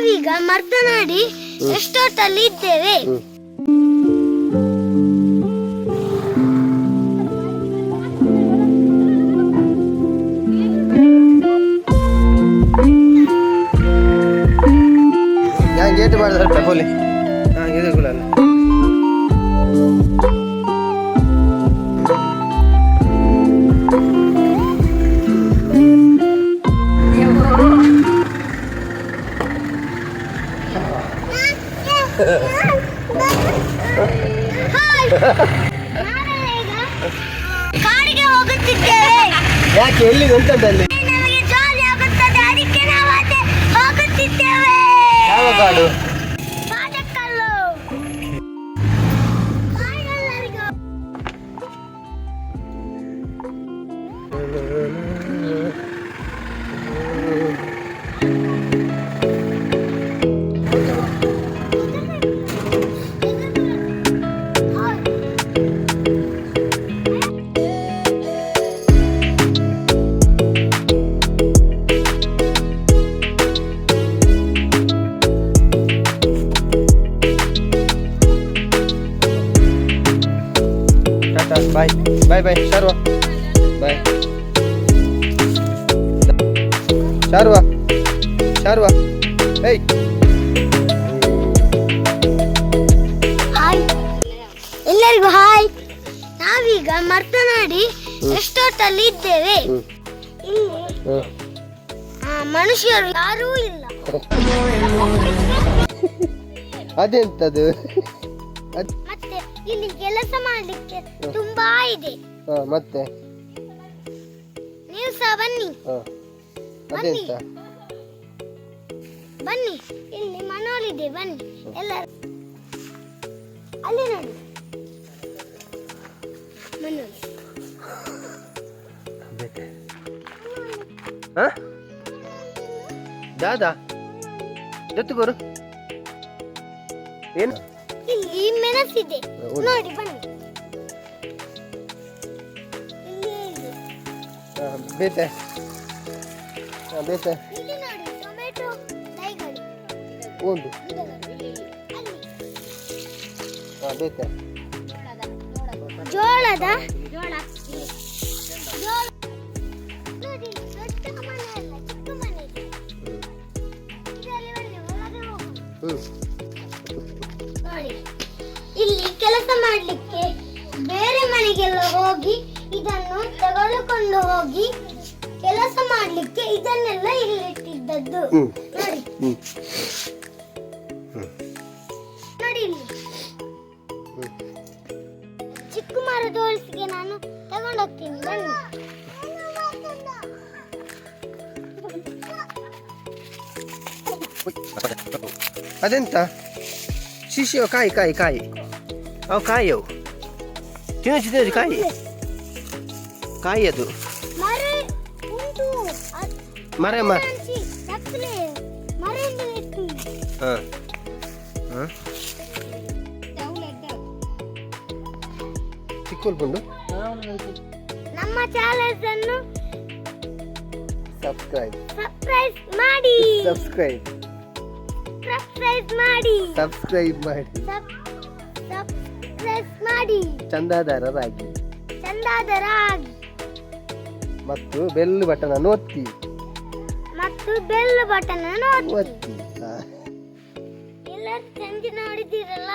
ನಾವೀಗ ಮರ್ತನಾಡಿ ಎಷ್ಟೊತ್ತಲ್ಲಿ ಇದ್ದೇವೆ. ಗೇಟ್ ಮಾಡಿದ್ರೆ ಬೋಲಿ ಇದು ಗುಲಾಲ ಕಾಡಿಗೆ ಹೋಗುತ್ತಿದ್ದೇವೆ. ಯಾಕೆ ಎಲ್ಲಿ ಎಂತದಲ್ಲಿ ನಮಗೆ ಜಾಲಿ ಆಗುತ್ತದೆ, ಅದಕ್ಕೆ ನಾವು ಅದೇ ಹೋಗುತ್ತಿದ್ದೇವೆ. ಯಾವ ಕಾಡು? ಪಾದಕಲ್ಲು. ಕಾಡೆಲ್ಲರಿಗೂ. ಬಾಯ್ ಬಾಯ್ ಬಾಯ್ ಶಾರ್ವಾ ಬಾಯ್ ಶಾರ್ವಾ ಶಾರ್ವಾ ಏಯ್ ಹಾಯ್ ಎಲ್ಲರಿಗೂ ಹಾಯ್. ನಾವೀಗ ಮರ್ತನಾಡಿ ಎಷ್ಟೊತ್ತಲ್ಲಿ ಇದ್ದೇವೆ. ಇಲ್ಲಿ ಮನುಷ್ಯರು ಯಾರೂ ಇಲ್ಲ. ಅದೆಂತದು? ಮತ್ತೆ ಇಲ್ಲಿ ಕೆಲಸ ಮಾಡ್ಲಿಕ್ಕೆ ತುಂಬಾ ಇದೆ. ಮತ್ತೆ ನೀವು ಸಹ ಬನ್ನಿ. ಅದೆಂತ? ಬನ್ನಿ, ಇಲ್ಲಿ ಮನೋಲಿದೆ, ಬನ್ನಿ ಎಲ್ಲರೂ. ಅಲ್ಲಿ ನೋಡಿ ಮನೋಲಿ. ದಾದಾ ಜೊತೆ ಬರು. ಏನು? ಇಲ್ಲಿ ಮೆಣಸಿದೆ ನೋಡಿ, ಬನ್ನಿ. ಇಲ್ಲಿ ಇದೆ. ಬೇತೆ ಬೇತೆ ಇಲ್ಲಿ ನೋಡಿ ಟೊಮೆಟೊ ಕಾಯಿಗಳು. ಒಂದು ಬೇತೆ ಜೋಳದ ನೋಡಿ, ದೊಡ್ಡ ಮನೆ ಅಲ್ಲ, ಚಿಕ್ಕ ಮನೆ ಇದೆ. ಇದರಲ್ಲಿ ಬನ್ನಿ, ಒಳಗೆ ಹೋಗೋಣ. ನೋಡಿ, ಇಲ್ಲಿ ಕೆಲಸ ಮಾಡ್ಲಿಕ್ಕೆ ಬೇರೆ ಮನೆಗೆಲ್ಲ ಹೋಗಿ ಇದನ್ನು ತೆಗೆದುಕೊಂಡು ಹೋಗಿ ಕೆಲಸ ಮಾಡ್ಲಿಕ್ಕೆ ಇದನ್ನೆಲ್ಲ ಇಲ್ಲಿ ಇಟ್ಟಿದ್ದದ್ದು. ನೋಡಿ ನೋಡಿ, ಇಲ್ಲಿ ಚಿಕ್ಕ ಮರದ ಹೋಲಿಸಿಗೆ ನಾನು ತಗೊಂಡೋಗ್ತೀನಿ, ಬನ್ನಿ. ಅದೆಂತ? ಶಿಶಿಯೋ ಕಾಯಿ ಕಾಯಿ ಕಾಯಿ ಅವು ಕಾಯಿ, ಅವು ತಿನ್ನೋದು ಕಾಯಿ ಕಾಯಿ. ಅದು ಮರ ಉಂಟು, ಮರ ಮರ ಮರೆಯಿಂದ ಇಟ್ಟು. ಚಿಕ್ಕಲ್ಪುಂಡು. ನಮ್ಮ ಚಾನೆಲ್ ಅನ್ನು ಸಬ್ಸ್ಕ್ರೈಬ್ ಮಾಡಿ. ಸಬ್ಸ್ಕ್ರೈಬ್ ಮಾಡಿ ಚಂದಾದಾರರಾಗಿ ಮತ್ತು ಬೆಲ್ ಬಟನ್ ಅನ್ನು ಒತ್ತಿ. ಎಲ್ಲರೂ ಸಂಜೆ ನೋಡಿದಿರಲ್ಲ,